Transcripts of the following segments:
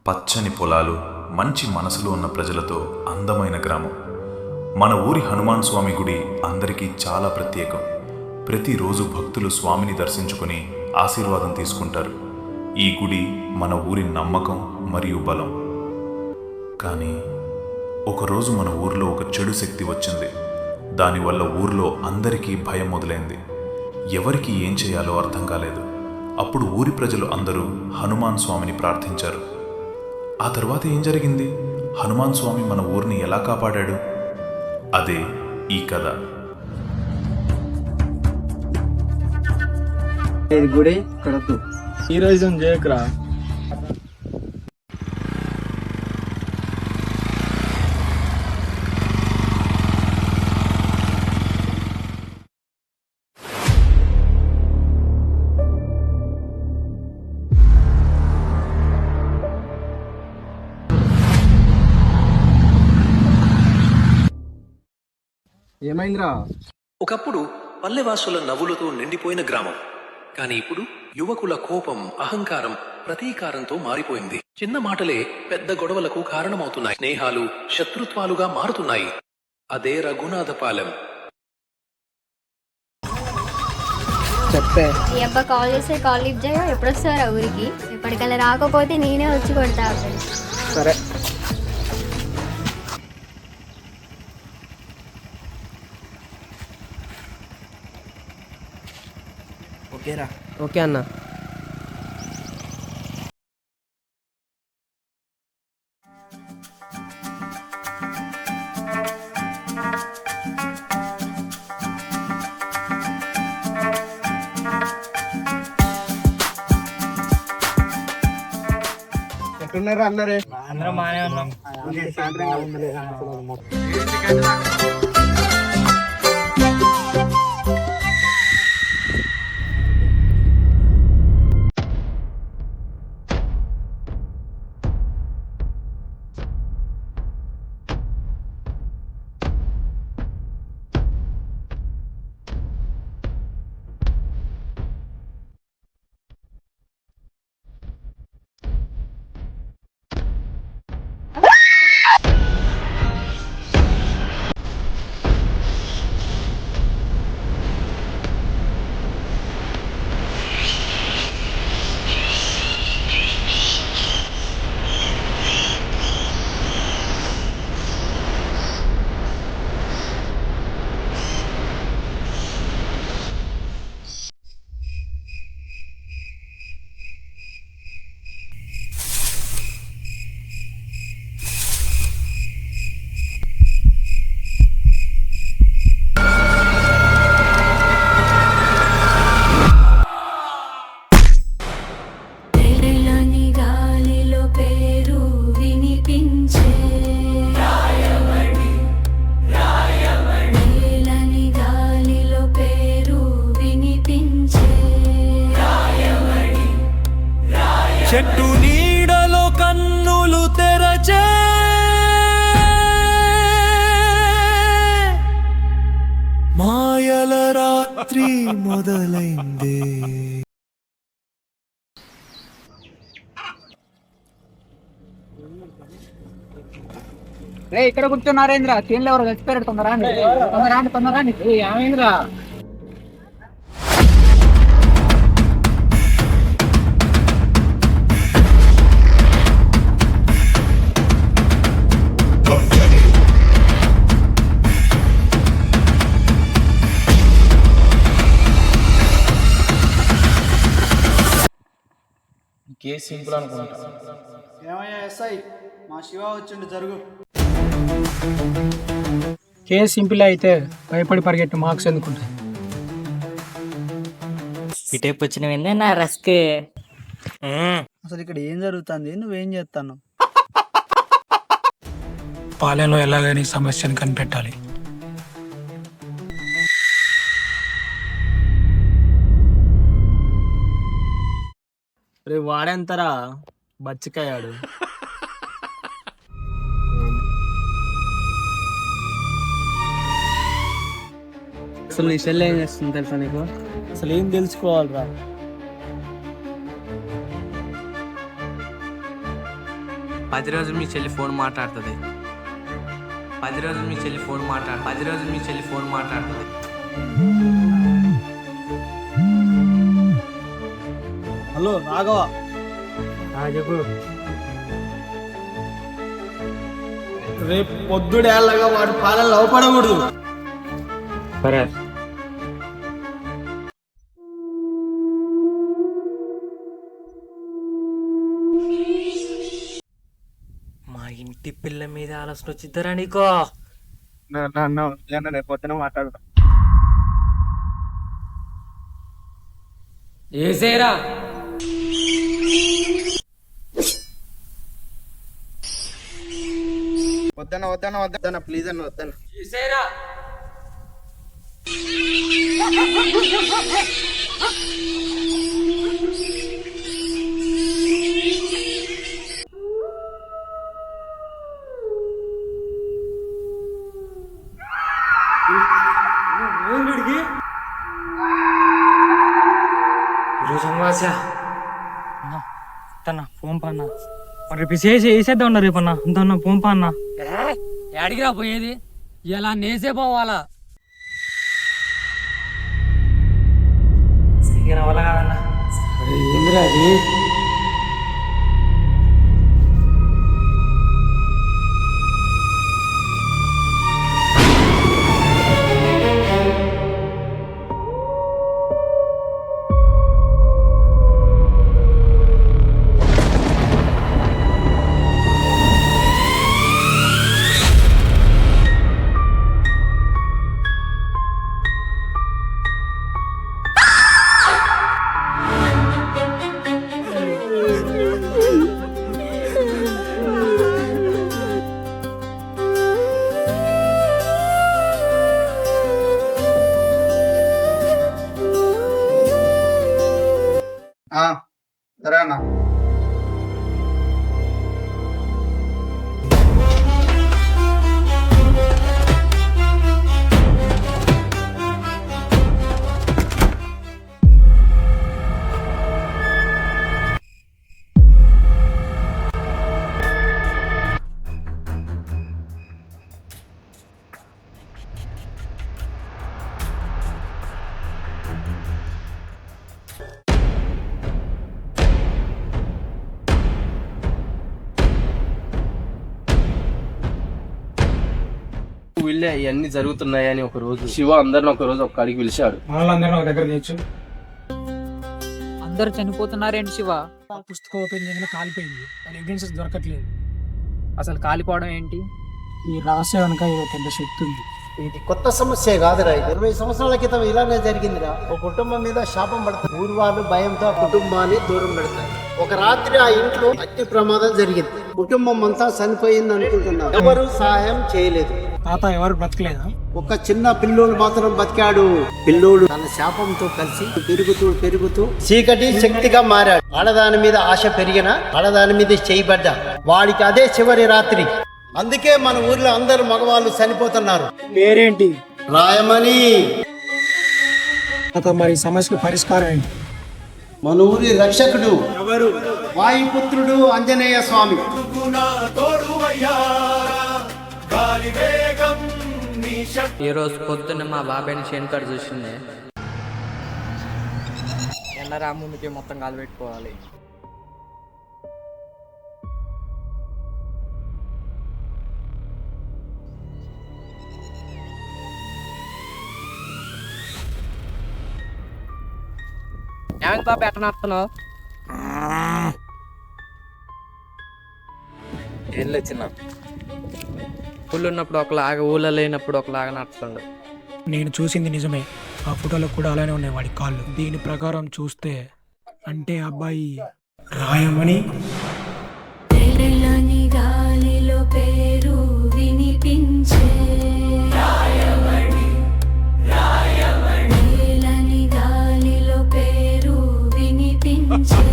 పచ్చని పొలాలు, మంచి మనసులో ఉన్న ప్రజలతో అందమైన గ్రామం. మన ఊరి హనుమాన్ స్వామి గుడి అందరికీ చాలా ప్రత్యేకం. ప్రతిరోజు భక్తులు స్వామిని దర్శించుకుని ఆశీర్వాదం తీసుకుంటారు. ఈ గుడి మన ఊరి నమ్మకం మరియు బలం. కానీ ఒకరోజు మన ఊరిలో ఒక చెడు శక్తి వచ్చింది. దానివల్ల ఊర్లో అందరికీ భయం మొదలైంది. ఎవరికి ఏం చేయాలో అర్థం కాలేదు. అప్పుడు ఊరి ప్రజలు అందరూ హనుమాన్ స్వామిని ప్రార్థించారు. ఆ తర్వాత ఏం జరిగింది? హనుమాన్ స్వామి మన ఊరిని ఎలా కాపాడాడు? అదే ఈ కథ. గుడి కడకు హీరోయిజం చేయకురా. ఏమైందిరా? ఒకప్పుడు పల్లెవాసుల నవ్వులతో నిండిపోయిన గ్రామం. కాని ఇప్పుడు యువకుల కోపం, అహంకారం, ప్రతీకారంతో మారిపోయింది. చిన్న మాటలే పెద్ద గొడవలకు కారణమవుతున్నాయి. స్నేహాలు శత్రుత్వాలుగా మారుతున్నాయి. అదే రఘునాథపాలెం. చెప్పే ఈ అబ్బా కాల్ చేస్తే కాల్ లిఫ్ట్ చేయగా ఎప్పుడు వస్తారా ఊరికి? ఇప్పటికల్లా రాకపోతే నేనే వచ్చి కొడతా. సరే. ఓకేరా? ఓకే అన్న. ఎట్టున్నారా అందరే? అందరం బాగానే ఉన్నాం. చెట్టు నీడలో కన్నులు తెరచే మాయల రాత్రి మొదలైంది. రే, ఇక్కడ కూర్చున్నారేంద్రా? తీన్లు ఎవరు చచ్చిపోయారు? తొందరా ఏమైందిరా? కేసు సింపుల్ అనుకుంటా. ఏమయ్యా ఎస్ఐ, మా శివ వచ్చిండు, జరుగు. కేసు సింపుల్ అయితే భయపడి పరిగెట్టు మార్క్స్ ఎందుకుంటా. ఇటేపు వచ్చినవిందే నా రస్క్. అసలు ఇక్కడ ఏం జరుగుతుంది? నువ్వేం చేస్తాను? పాలెంలో ఎలాగైనా ఈ సమస్యను కనిపెట్టాలి. రే, వాడెంతరా బచ్చికాయాడు. అసలు నీ సెల్ ఏం చేస్తుంది తెలుసా నీకు? అసలు ఏం తెలుసుకోవాలిరా? 10 రోజులు మీ చెల్లి ఫోన్ మాట్లాడుతుంది. 10 రోజులు మీ చెల్లి ఫోన్ మాట్లాడు 10 రోజులు మీ చెల్లి ఫోన్ మాట్లాడుతుంది. హలో రాఘవ, చెప్పు. రేపు పొద్దుడేళ్ళగా వాడు పాలన అవపడకూడదు. సరే. మా ఇంటి పిల్ల మీద ఆలోచన వచ్చిద్దరా నీకో? రేపు పొద్దున మాట్లాడతా. ఏసేరా వద్దన ప్లీజ్ అన్న వద్దన. ఏసేరా ఈరోజు అమావాస్య. అన్న ఫోన్ పా అన్న, రేపు వేసేద్దాం అన్న. రేపు అన్న అంత ఫోన్ పా అన్న. ఎడిగిరా పోయేది? ఇలా నేసే పోవాలా? వల్ల కాదన్న. ఏందిరా అది? సరే అన్న. వీళ్ళే ఇవన్నీ జరుగుతున్నాయని ఒక రోజు శివ అందరిని ఒక రోజు ఒక కాడికి పిలిచాడు. వాళ్ళందరినీ ఒక దగ్గర తెచ్చు. అందరు చనిపోతున్నారేంటి శివ? పుస్తకం ఓపెన్ చేయగానే కాలిపోయింది. దాని ఎవిడెన్సెస్ దొరకట్లేదు. అసలు కాలిపోవడం ఏంటి? ఈ రహస్యం వెనక ఏదో పెద్ద శక్తి ఉంది. ఇది కొత్త సమస్య కాదురా. 20 సంవత్సరాల క్రితం ఇలానే జరిగిందిరా. ఒక కుటుంబం మీద శాపం పడుతుంది. ఊరు వాళ్ళు భయంతో ఆ కుటుంబాన్ని దూరం పెడతారు. ఒక రాత్రి ఆ ఇంట్లో అగ్ని ప్రమాదం జరిగింది. కుటుంబం అంతా చనిపోయింది అనుకుంటున్నారు. ఎవరు సహాయం చేయలేదు. తాత ఎవరు బ్రతకలేదా? ఒక చిన్న పిల్లోడు మాత్రం బతికాడు. పిల్లోడు తన శాపంతో కలిసి పెరుగుతూ చీకటి శక్తిగా మారాడు. ఆడదాని మీద ఆశ పెరిగిన ఆడదాని మీద చేయబడ్డా వాడికి అదే చివరి రాత్రి. అందుకే మన ఊర్లో అందరు మగవాళ్ళు చనిపోతున్నారు. పేరేంటి? రాయమని. తాత మరి సమస్యకు పరిష్కారం ఏంటి? మన ఊరి రక్షకుడు ఎవరు? వాయుపుత్రుడు ఆంజనేయ స్వామి. ఈ రోజు పొద్దున్న మా బాబాయ్ని చేనుకాడు చూసిందే. ఎన్నరా ముందుకి మొత్తం కాలు పెట్టుకోవాలి. ఏమైంది బాబా ఎట్లా నడుతున్నావు? ఏం లేచినా ఊళ్ళో ఉన్నప్పుడు ఒకలాగా ఊళ్ళో లేనప్పుడు ఒకలాగా నడుస్తుండు. నేను చూసింది నిజమే. ఆ ఫోటోలో కూడా అలానే ఉన్నాయి వాడి కాళ్ళు. దీని ప్రకారం చూస్తే అంటే అబ్బాయి రాయమని. గాలిలో పేరు వినిపించే గాలిలో పేరు వినిపించే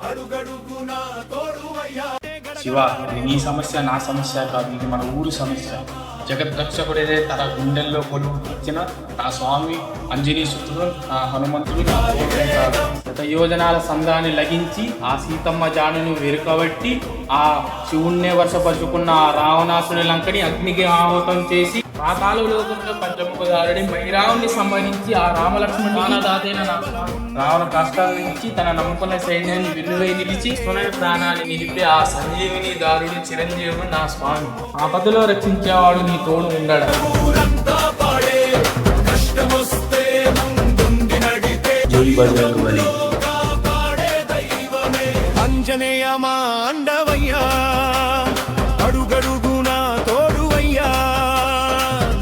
అడుగడుగునా తోడువయ్యా. శివ, ఇది నీ సమస్య నా సమస్య కాదు, ఇది మన ఊరి సమస్య. జగద్రక్షకుడైతే తన గుండెల్లో కొలువు ఇచ్చిన నా స్వామి అంజనీసుతుడు, నా హనుమంతుడు నా తోడుంటాడు. శతయోజనాల సందాన్ని లగించి ఆ సీతమ్మ జానును వెరుకబట్టి ఆ శివుణ్ణే వర్షపరుచుకున్న ఆ రావణాసుని లంకని అగ్నికి ఆహుతం చేసి పాతాళ లోకంలో పంచముఖదారుడి మైరావుని సంహరించి ఆ రామలక్ష్మణాదాతైన రావణ కష్టాల నుంచి తన నమ్ముకున్న సైన్యాన్ని విలువై నిలిచి సునని ప్రాణాన్ని నిలిపే ఆ సంజీవిని దారుడు చిరంజీవుడు నా స్వామి. ఆపదలో రక్షించేవాడు నీ తోడు ఉండడు. అంజనేయ మాండవయ్యా, అడుగడుగునా తోడువయ్యా,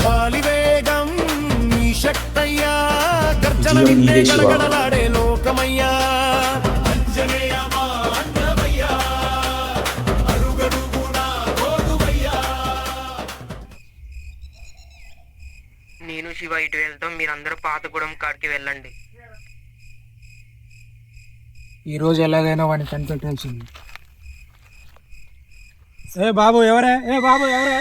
బాలివేగం నీ శక్తయ్యా, గర్జన విన్నే గడగడలాడే లోకమయ్యా. అంజనేయ మాండవయ్యా, అడుగడుగునా తోడువయ్యా. నేను శివ ఇటు వెళ్తాం, మీరందరూ పాతగూడెం కాడికి వెళ్ళండి. ఈరోజు ఎలాగైనా వాడిని కనిపెట్టాల్సింది. ఏ బాబు ఎవరే, ఏ బాబు ఎవరే?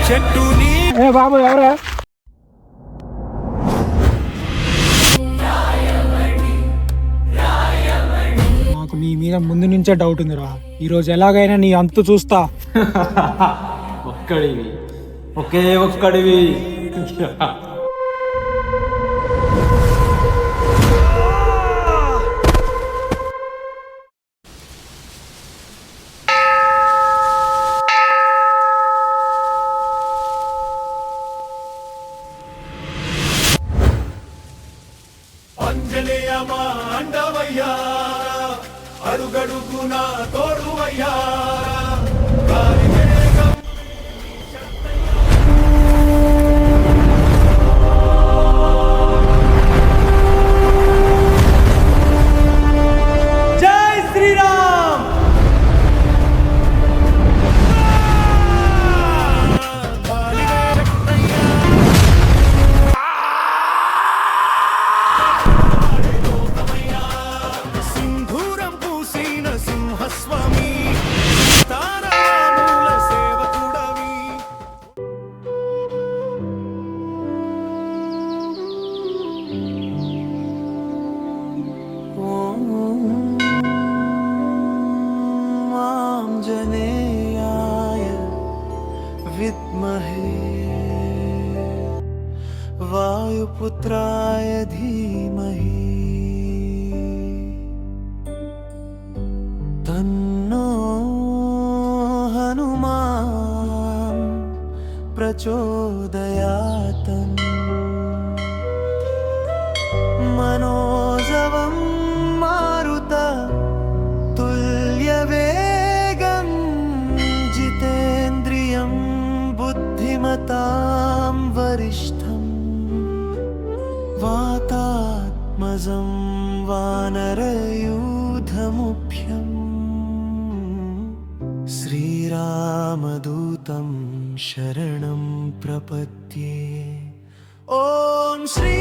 చెట్టు నీ ఏ బాబు ఎవరే? నాకు నీ మీద ముందు నుంచే డౌట్ ఉందిరా. ఈరోజు ఎలాగైనా నీ అంతు చూస్తా. ఒక్కడివి, ఒకే ఒక్కడివి. అంజనేయ మాండవయ్యా, అడుగడుగునా తోడువయ్యా. జై శ్రీరామ్. సింధూరం పూసిన సింహస్వామి, తారామూల సేవకుడవి. ఆంజనేయాయ విద్మహే వాయుపుత్రాయ ధీమహి తన్నో హనుమాన్ ప్రచోదయాత్. మనోజవం మారుత తుల్యవేగం జితేంద్రియం బుద్ధిమతాం వరిష్టం వాతాత్మజం వానరయూథముఖ్యం శ్రీరామదూతం శరణం ప్రపద్యే. ఓం శ్రీ